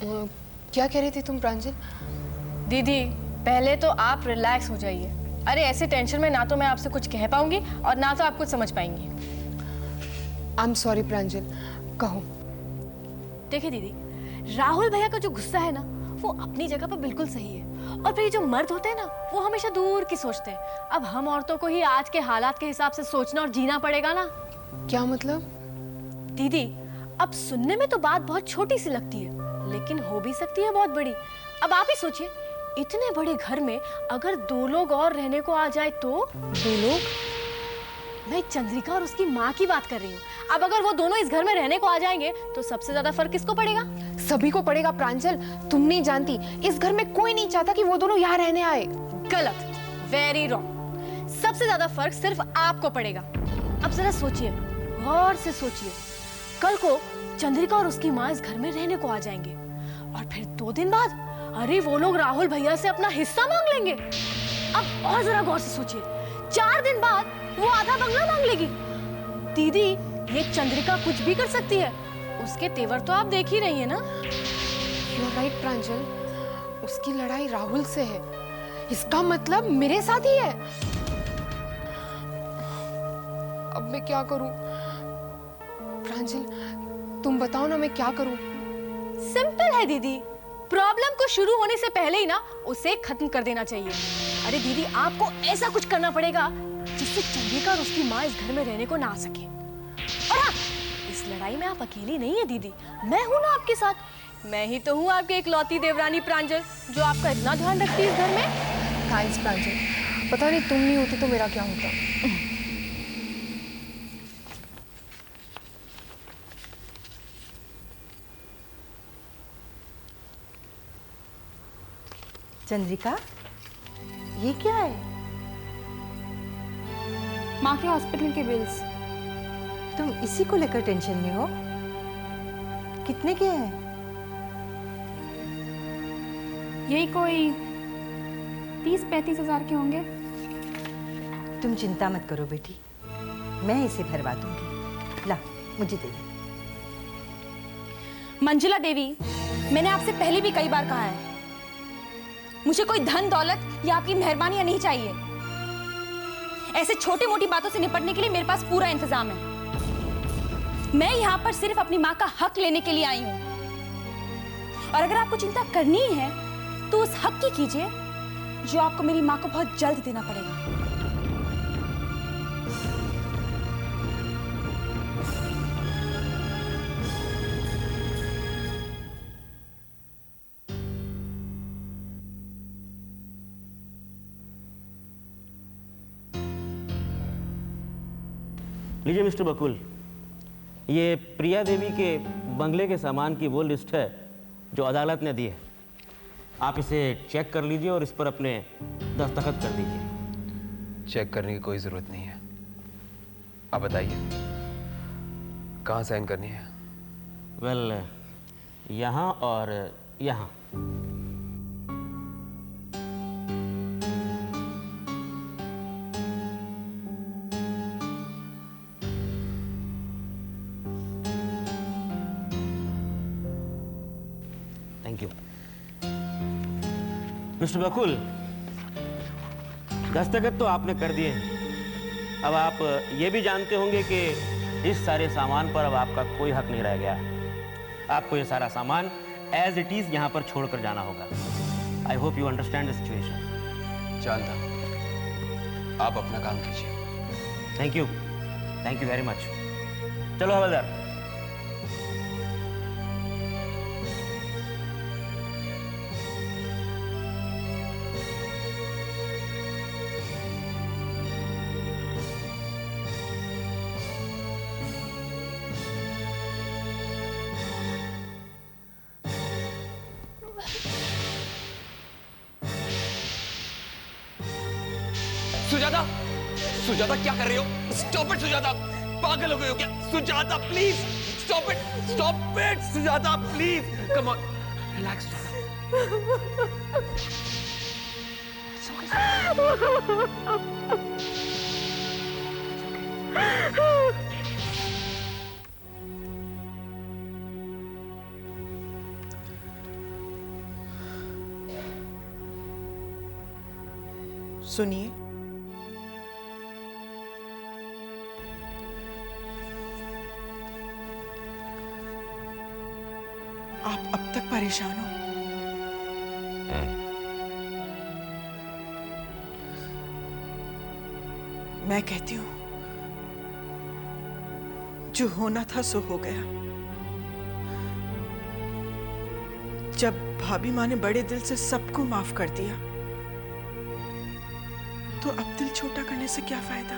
क्या कह रही थी तुम प्रांजल? दीदी पहले तो आप रिलैक्स हो जाइए। अरे ऐसे टेंशन में ना तो मैं आपसे कुछ कह पाऊंगी और ना तो आप कुछ समझ पाएंगी। आई एम सॉरी प्रांजल, कहो। देखिए दीदी, राहुल भैया का जो गुस्सा है ना वो अपनी जगह पर बिल्कुल सही है, और फिर ये जो मर्द होते हैं ना वो हमेशा दूर की सोचते हैं। अब हम औरतों को ही आज के हालात के हिसाब से सोचना और जीना पड़ेगा ना। क्या मतलब? दीदी अब सुनने में तो बात बहुत छोटी सी लगती है, लेकिन हो भी सकती है बहुत बड़ी। अब आप ही सोचिए, इतने बड़े घर में अगर 2 लोग और रहने को आ जाए तो। 2 लोग? मैं चंद्रिका और उसकी माँ की बात कर रही हूँ। अब अगर वो दोनों इस घर में रहने को आ जाएंगे तो सबसे ज्यादा फर्क किसको पड़ेगा? सभी को पड़ेगा प्रांजल, तुम नहीं जानती, इस घर में कोई नहीं चाहता कि वो दोनों यहाँ रहने आए। गलत, वेरी रॉन्ग। सबसे ज्यादा फर्क सिर्फ आपको पड़ेगा। अब जरा सोचिए, गौर से सोचिए, कल को चंद्रिका और उसकी माँ इस घर में रहने को आ जाएंगे और फिर 2 दिन बाद अरे वो लोग राहुल भैया से अपना हिस्सा मांग लेंगे। अब और जरा गौर से सोचिए, 4 दिन बाद वो आधा बंगला मांग लेगी। दीदी ये चंद्रिका कुछ भी कर सकती है, उसके तेवर तो आप देख ही रही है ना। यू आर राइट प्रांजल, उसकी लड़ाई राहुल से है, इसका मतलब मेरे साथ ही है। अब मैं क्या करूं? प्रांजल तुम बताओ ना, मैं क्या करूं? सिंपल है दीदी, प्रॉब्लम को शुरू होने से पहले ही ना उसे खत्म कर देना चाहिए। अरे दीदी आपको ऐसा कुछ करना पड़ेगा जिससे चंद्रिका और उसकी माँ इस घर में रहने को ना आ सके। और हाँ, इस लड़ाई में आप अकेली नहीं है दीदी, मैं हूं ना आपके साथ। मैं ही तो हूँ आपकी इकलौती देवरानी प्रांजल, जो आपका इतना ध्यान रखती है इस घर में। थैंक्स प्रांजल, पता नहीं तुम नहीं होती तो मेरा क्या होता। चंद्रिका, ये क्या है? माँ के हॉस्पिटल के बिल्स। तुम इसी को लेकर टेंशन में हो? कितने के हैं? यही कोई 30-35 हजार के होंगे। तुम चिंता मत करो बेटी, मैं इसे भरवा दूंगी। ला, मुझे दे दे। मंजुला देवी, मैंने आपसे पहले भी कई बार कहा है, मुझे कोई धन दौलत या आपकी मेहरबानियां नहीं चाहिए। ऐसे छोटी मोटी बातों से निपटने के लिए मेरे पास पूरा इंतजाम है। मैं यहाँ पर सिर्फ अपनी माँ का हक लेने के लिए आई हूँ, और अगर आपको चिंता करनी है तो उस हक की कीजिए जो आपको मेरी माँ को बहुत जल्द देना पड़ेगा। लीजिए मिस्टर बकुल, ये प्रिया देवी के बंगले के सामान की वो लिस्ट है जो अदालत ने दी है। आप इसे चेक कर लीजिए और इस पर अपने दस्तखत कर दीजिए। चेक करने की कोई ज़रूरत नहीं है, आप बताइए कहाँ साइन करनी है? वेल, यहाँ और यहाँ। थैंक यू मिस्टर बकुल, दस्तखत तो आपने कर दिए हैं। अब आप ये भी जानते होंगे कि इस सारे सामान पर अब आपका कोई हक नहीं रह गया है। आपको ये सारा सामान एज इट इज यहाँ पर छोड़कर जाना होगा। I hope you understand the situation. जानता, आप अपना काम कीजिए। Thank you very much. चलो हवलदार। सुजाता, सुजाता क्या कर रही हो? स्टॉप इट सुजाता, पागल हो गई हो क्या? Sujata please stop it, stop it Sujata please, come on relax. सुनिए, आप अब तक परेशान हो? मैं कहती हूं, जो होना था सो हो गया। जब भाभी माँ ने बड़े दिल से सबको माफ कर दिया, तो अब दिल छोटा करने से क्या फायदा?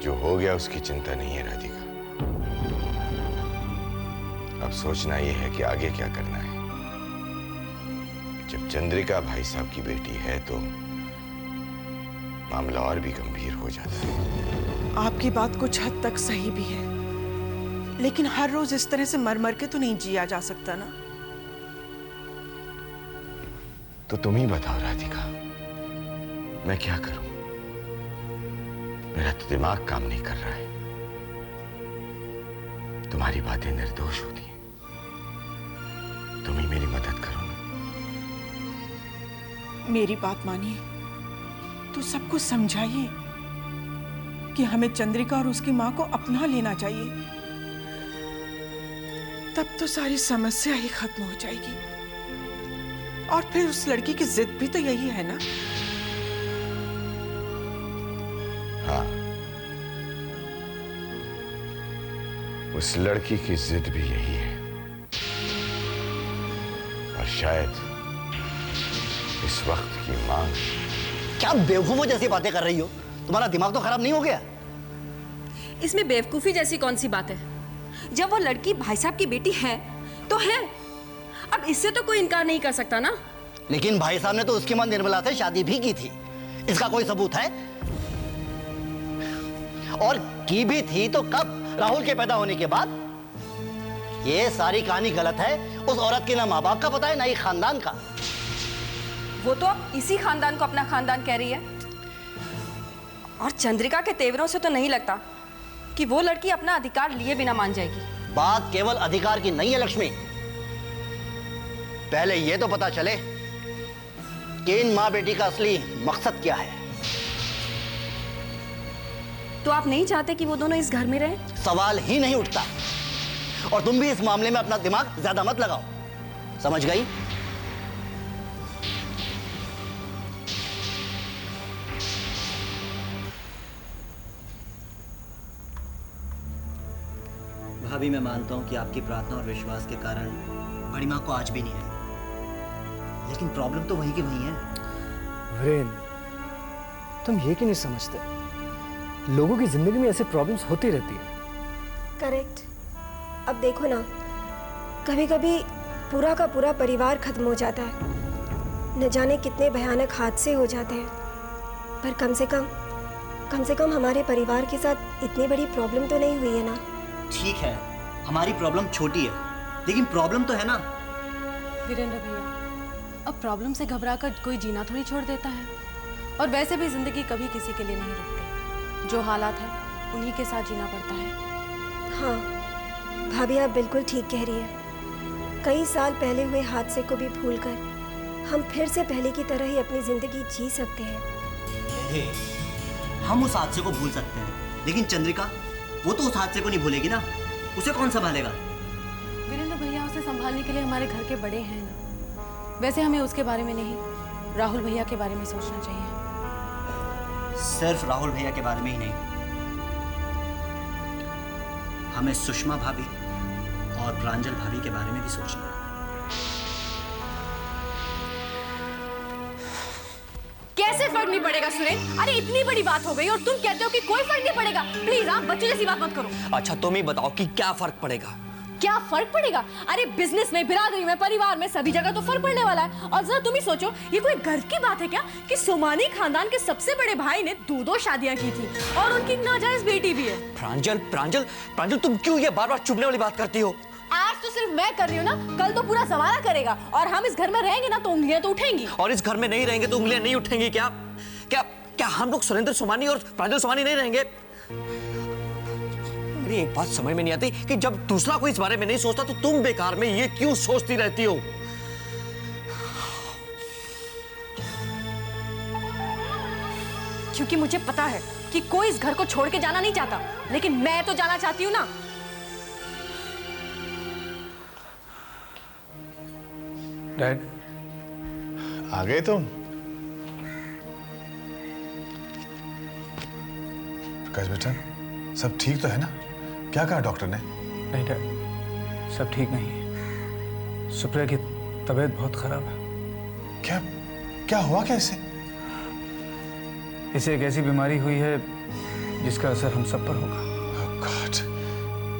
जो हो गया उसकी चिंता नहीं है राधिका। अब सोचना यह है कि आगे क्या करना है। जब चंद्रिका भाई साहब की बेटी है तो मामला और भी गंभीर हो जाता है। आपकी बात कुछ हद तक सही भी है, लेकिन हर रोज इस तरह से मर मर के तो नहीं जिया जा सकता ना। तो तुम ही बताओ राधिका, मैं क्या करूं? मेरा तो दिमाग काम नहीं कर रहा है। तुम्हारी बातें निर्दोष होती हैं, तुम ही मेरी मदद करो ना। मेरी बात मानिए तो सबको समझाइए कि हमें चंद्रिका और उसकी मां को अपना लेना चाहिए। तब तो सारी समस्या ही खत्म हो जाएगी। और फिर उस लड़की की जिद भी तो यही है ना। हाँ, उस लड़की की जिद भी यही है। और शायद इस वक्त की मांग। क्या बेवकूफों जैसी बातें कर रही हो? तुम्हारा दिमाग तो खराब नहीं हो गया? इसमें बेवकूफी जैसी कौन सी बात है? जब वो लड़की भाई साहब की बेटी है तो है। अब इससे तो कोई इनकार नहीं कर सकता ना। लेकिन भाई साहब ने तो उसकी मां निर्मला से शादी भी की थी। इसका कोई सबूत है? और की भी थी तो कब? राहुल के पैदा होने के बाद। ये सारी कहानी गलत है। उस औरत के ना माँ बाप का पता है ना ही खानदान का। वो तो अब इसी खानदान को अपना खानदान कह रही है। और चंद्रिका के तेवरों से तो नहीं लगता कि वो लड़की अपना अधिकार लिए बिना मान जाएगी। बात केवल अधिकार की नहीं है लक्ष्मी। पहले ये तो पता चले कि इन माँ बेटी का असली मकसद क्या है। तो आप नहीं चाहते कि वो दोनों इस घर में रहें? सवाल ही नहीं उठता। और तुम भी इस मामले में अपना दिमाग ज्यादा मत लगाओ, समझ गई? भाभी, मैं मानता हूँ कि आपकी प्रार्थना और विश्वास के कारण बड़ी माँ को आज भी नहीं आई, लेकिन प्रॉब्लम तो वहीं की वहीं है। वीरेन, तुम ये क्यों नहीं समझते? लोगों की जिंदगी में ऐसे प्रॉब्लम्स होती रहती है। करेक्ट। अब देखो ना, कभी कभी पूरा का पूरा परिवार खत्म हो जाता है। न जाने कितने भयानक हादसे हो जाते हैं, पर कम से कम हमारे परिवार के साथ इतनी बड़ी प्रॉब्लम तो नहीं हुई है ना। ठीक है, हमारी प्रॉब्लम छोटी है, लेकिन प्रॉब्लम तो है ना। वीरेंद्र भैया, अब प्रॉब्लम से घबराकर कोई जीना थोड़ी छोड़ देता है। और वैसे भी जिंदगी कभी किसी के लिए नहीं रुकती। जो हालात है उन्हीं के साथ जीना पड़ता है। हाँ भाभी, आप बिल्कुल ठीक कह रही है। कई साल पहले हुए हादसे को भी भूलकर हम फिर से पहले की तरह ही अपनी जिंदगी जी सकते हैं। हम उस हादसे को भूल सकते हैं, लेकिन चंद्रिका, वो तो उस हादसे को नहीं भूलेगी ना। उसे कौन संभालेगा? वीरेंद्र भैया, उसे संभालने के लिए हमारे घर के बड़े हैं ना। वैसे हमें उसके बारे में नहीं, राहुल भैया के बारे में सोचना चाहिए। सिर्फ राहुल भैया के बारे में ही नहीं, हमें सुषमा भाभी और प्रांजल भाभी के बारे में भी सोचना है। कैसे फर्क नहीं पड़ेगा सुरेन? अरे इतनी बड़ी बात हो गई और तुम कहते हो कि कोई फर्क नहीं पड़ेगा। प्लीज आप बच्चों जैसी बात मत करो। अच्छा तुम ही बताओ कि क्या फर्क पड़ेगा? क्या फर्क पड़ेगा? अरे बिजनेस में, बिरादरी में, परिवार में, सभी जगह तो फर्क पड़ने वाला है। और जरा तुम ही सोचो, ये कोई गर्व की बात है क्या कि सोमानी खानदान के सबसे बड़े भाई ने 2 शादियां की थी और उनकी नाजायज बेटी भी है। प्रांजल, प्रांजल, प्रांजल, तुम क्यों ये बार-बार चुभने वाली बात करती हो? आज तो सिर्फ मैं कर रही हूँ ना, कल तो पूरा जमाना करेगा। और हम इस घर में रहेंगे ना तो उंगलियां तो उठेंगी। और इस घर में नहीं रहेंगे तो उंगलियां नहीं उठेंगी क्या? क्या क्या हम लोग सुरेंद्र सोमानी और प्रांजल सोमानी नहीं रहेंगे? मेरी एक बात समझ में नहीं आती कि जब दूसरा कोई इस बारे में नहीं सोचता तो तुम बेकार में ये क्यों सोचती रहती हो? क्योंकि मुझे पता है कि कोई इस घर को छोड़ के जाना नहीं चाहता, लेकिन मैं तो जाना चाहती हूँ ना। डैड, आ गए तुम? प्रकाश बेटा, सब ठीक तो है ना? क्या कहा डॉक्टर ने? नहीं डैड, सब ठीक नहीं है। सुप्रिया की तबीयत बहुत खराब है। क्या क्या हुआ? क्या इसे? इसे एक ऐसी बीमारी हुई है जिसका असर हम सब पर होगा। Oh God!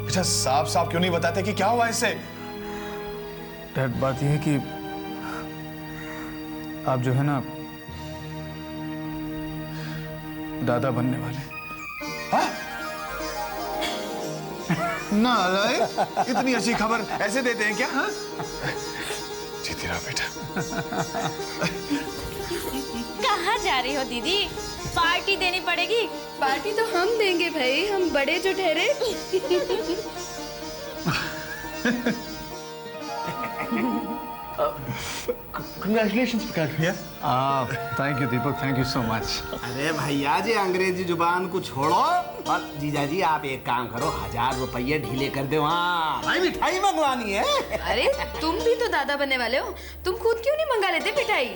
बेटा साफ साफ क्यों नहीं बताते कि क्या हुआ इसे? डैड, बात यह है कि आप जो है ना, दादा बनने वाले। हाँ? ना इतनी अच्छी खबर ऐसे देते हैं क्या? हाँ? जीती रहो बेटा। कहाँ जा रही हो दीदी? पार्टी देनी पड़ेगी। पार्टी तो हम देंगे भाई, हम बड़े जो ठहरे। Congratulations, प्रकाश भैया। Thank you Deepak, thank you so much. अरे भैया जी, अंग्रेजी जुबान को छोड़ो और जीजा जी आप एक काम करो, 1000 रुपये ढीले कर दो। हाँ भाई, मिठाई मंगवानी है। अरे तुम भी तो दादा बनने वाले हो, तुम खुद क्यों नहीं मंगा लेते मिठाई?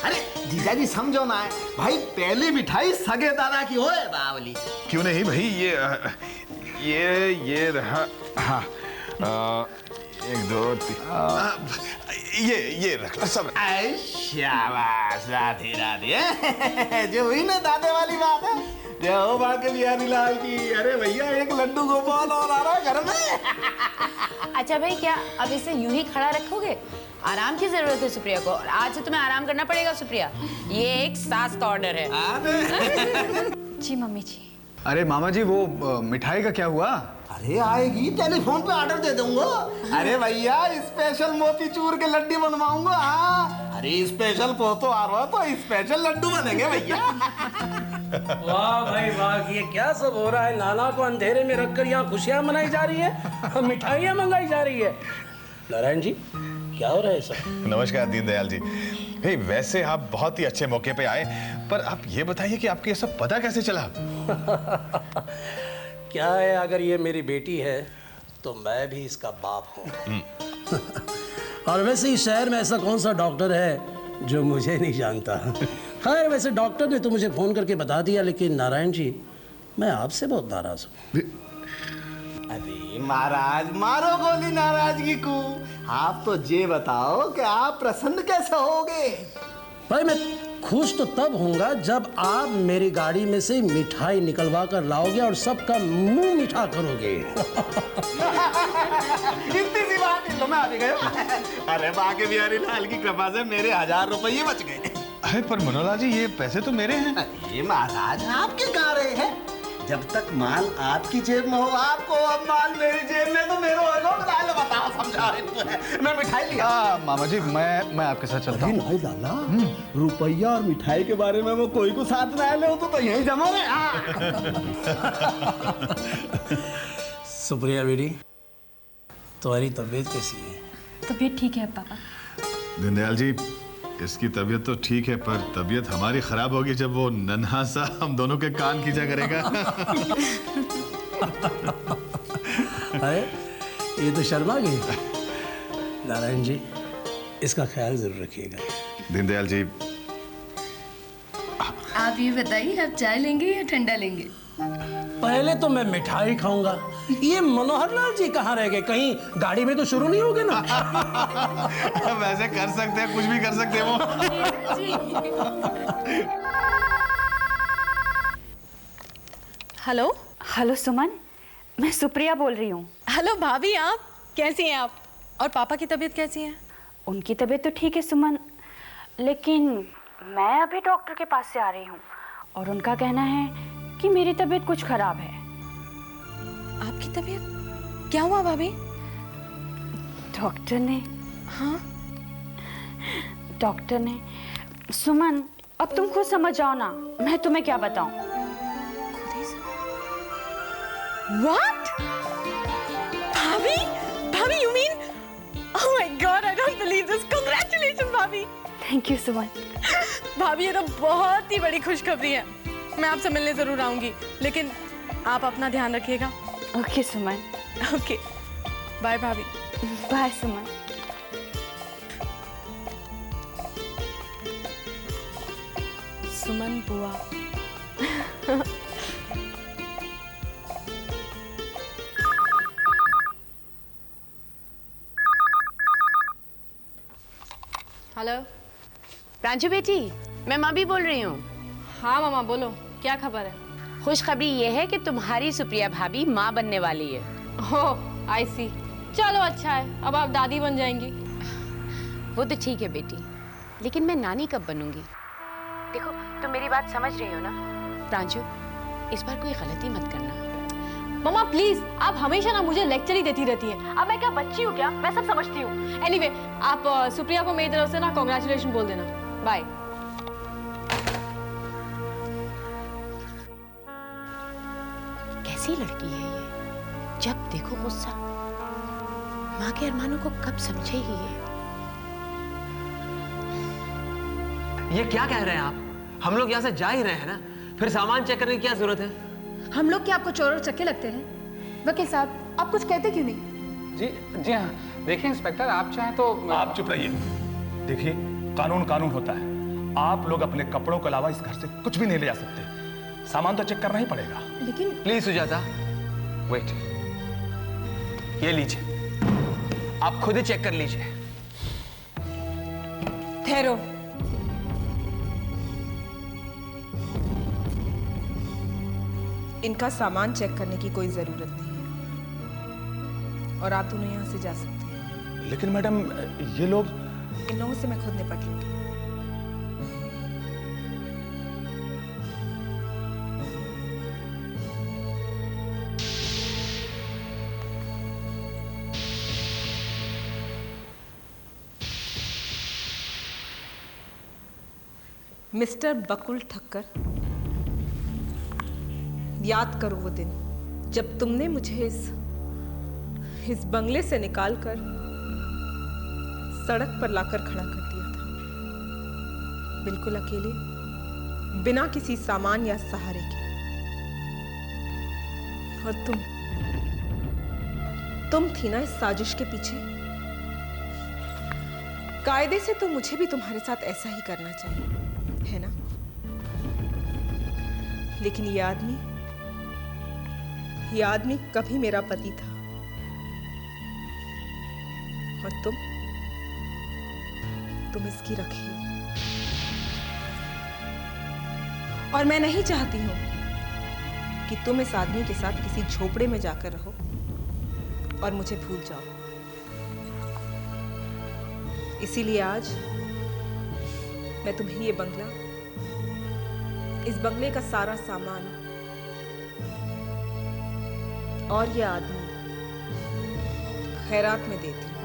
अरे जीजा जी समझो ना भाई, पहली मिठाई सगे दादा की होए बावली। क्यों नहीं भाई, ये रहा। हाँ, 1 2 3 ये रख लो सब। शाबाश, राधे राधे। जो हुई ना दादे वाली बात है, जो हो बाके बिहारी लाल की। अरे भैया, एक लड्डू गोपाल और आ रहा है घर में। अच्छा भाई, क्या अब इसे यूं ही खड़ा रखोगे? आराम की जरूरत है सुप्रिया को, और आज से तुम्हें आराम करना पड़ेगा सुप्रिया। ये एक सास का ऑर्डर है। जी मम्मी जी। अरे मामा जी, वो मिठाई का क्या हुआ? अरे आएगी, टेलीफोन पे ऑर्डर दे दूंगा। अरे भैया, स्पेशल मोतीचूर के लड्डू बनवाऊंगा। हाँ, अरे स्पेशल पोतो आ रहा तो स्पेशल लड्डू बनेंगे भैया। वाह भाई वाह, ये क्या सब हो रहा है? नाना को अंधेरे में रखकर यहाँ खुशियाँ मनाई जा रही है, मिठाइयाँ मंगाई जा रही है। नारायण जी, क्या हो रहा है सब? नमस्कार दीनदयाल जी। हे, वैसे आप बहुत ही अच्छे मौके पे आए, पर आप ये बताइए कि आपको ये सब पता कैसे चला? क्या है, अगर ये मेरी बेटी है तो मैं भी इसका बाप हूँ। और वैसे इस शहर में ऐसा कौन सा डॉक्टर है जो मुझे नहीं जानता? खैर, वैसे डॉक्टर ने तो मुझे फोन करके बता दिया, लेकिन नारायण जी, मैं आपसे बहुत नाराज हूँ। अरे महाराज, मारो गोली नाराजगी को। आप तो ये बताओ कि आप प्रसन्न कैसे होगे? भाई, मैं खुश तो तब होऊंगा जब आप मेरी गाड़ी में से मिठाई निकलवा कर लाओगे और सबका मुंह मीठा करोगे। इतनी सी बात है तो मैं आ भी गया। अरे बाके बिहारी लाल की कृपा से मेरे 1000 रुपये बच गए। अरे पर मनोहरलाल जी, ये पैसे तो मेरे हैं। अरे महाराज, आपके कहाँ रहे हैं? जब तक माल आपकी जेब में हो आपको, अब माल मेरी जेब में तो मेरे होगा। बताओ, समझा रहे तो है। मैं मिठाई लिया। मामा जी, मैं आपके साथ चलता हूँ। नहीं लाला, रुपया और मिठाई के बारे में वो कोई को साथ ना ले तो यहीं जमा रहे। सुप्रिया बेटी, तुम्हारी तबीयत कैसी है? तबीयत ठीक है पापा। दीनदयाल जी, इसकी तबीयत तो ठीक है, पर तबीयत हमारी खराब होगी जब वो नन्हा सा हम दोनों के कान खींचा करेगा। अरे, ये तो शर्मा गई। नारायण जी, इसका ख्याल जरूर रखिएगा। दीनदयाल जी, आप ये बताइए, आप चाय लेंगे या ठंडा लेंगे? पहले तो मैं मिठाई खाऊंगा। ये मनोहरलाल जी कहाँ रह गए? कहीं गाड़ी में तो शुरू नहीं हो गए ना? वैसे कर सकते हैं, कुछ भी कर सकते हैं वो। हेलो हेलो सुमन, मैं सुप्रिया बोल रही हूँ। हेलो भाभी, आप कैसी हैं आप? और पापा की तबीयत कैसी है? उनकी तबीयत तो ठीक है सुमन, लेकिन मैं अभी डॉक्टर के पास से आ रही हूँ और उनका कहना है कि मेरी तबीयत कुछ खराब है। आपकी तबीयत क्या हुआ भाभी? डॉक्टर ने हाँ डॉक्टर ने सुमन, अब तुम खुद समझ जाओ ना, मैं तुम्हें क्या बताऊं। What? भाभी? भाभी, you mean? Oh my God, I don't believe this. Congratulations, भाभी. Thank you, सुमन. भाभी ये तो बहुत ही बड़ी खुशखबरी है। मैं आपसे मिलने जरूर आऊंगी, लेकिन आप अपना ध्यान रखिएगा। ओके सुमन। ओके बाय भाभी। बाय सुमन। सुमन बुआ। हेलो प्रांजू बेटी, मैं मामी बोल रही हूँ। हाँ मामा बोलो, क्या खबर है? खुशखबरी ये है कि तुम्हारी सुप्रिया भाभी माँ बनने वाली है। ओह आई सी। चलो अच्छा है, अब आप दादी बन जाएंगी। वो तो ठीक है बेटी, लेकिन मैं नानी कब बनूंगी? देखो तुम मेरी बात समझ रही हो ना? प्रांजू, इस बार कोई गलती मत करना। मम्मा प्लीज, आप हमेशा ना मुझे लेक्चर ही देती रहती है। अब मैं क्या बच्ची हूँ क्या? मैं सब समझती हूँ। एनीवे, आप सुप्रिया को मेरी तरफ से ना कांग्रेचुलेशन बोल देना। बाय। कैसी लड़की है ये, जब देखो गुस्सा। माँ के अरमानों को कब समझेगी ये क्या कह रहे हैं आप? हम लोग यहाँ से जा ही रहे हैं ना, फिर सामान चेक करने की क्या जरूरत है? हम लोग क्या आपको चोर और चक्के लगते हैं? वकील साहब, आप कुछ कहते क्यों नहीं? जी हाँ, देखिए इंस्पेक्टर, आप चाहें तो आप चुप रहिए। देखिए, कानून कानून होता है। आप लोग अपने कपड़ों के अलावा इस घर से कुछ भी नहीं ले जा सकते। सामान तो चेक करना ही पड़ेगा। लेकिन प्लीज सुजाता, वेट, ये लीजिए, आप खुद ही चेक कर लीजिए। ठहरो। इनका सामान चेक करने की कोई जरूरत नहीं है और आप दोनों यहाँ से जा सकते हैं। लेकिन मैडम, ये लोग... इन लोगों से मैं खुद निपट लूंगी। मिस्टर बकुल ठक्कर, याद करो वो दिन जब तुमने मुझे इस बंगले से निकालकर सड़क पर लाकर खड़ा कर दिया था, बिल्कुल अकेले, बिना किसी सामान या सहारे के। और तुम थी ना इस साजिश के पीछे। कायदे से तो मुझे भी तुम्हारे साथ ऐसा ही करना चाहिए, है ना? लेकिन ये आदमी कभी मेरा पति था और तुम इसकी रखी। और मैं नहीं चाहती हूं कि तुम इस आदमी के साथ किसी झोपड़े में जाकर रहो और मुझे भूल जाओ। इसीलिए आज मैं तुम्हें ये बंगला, इस बंगले का सारा सामान और ये आदमी खैरात में देती हूँ।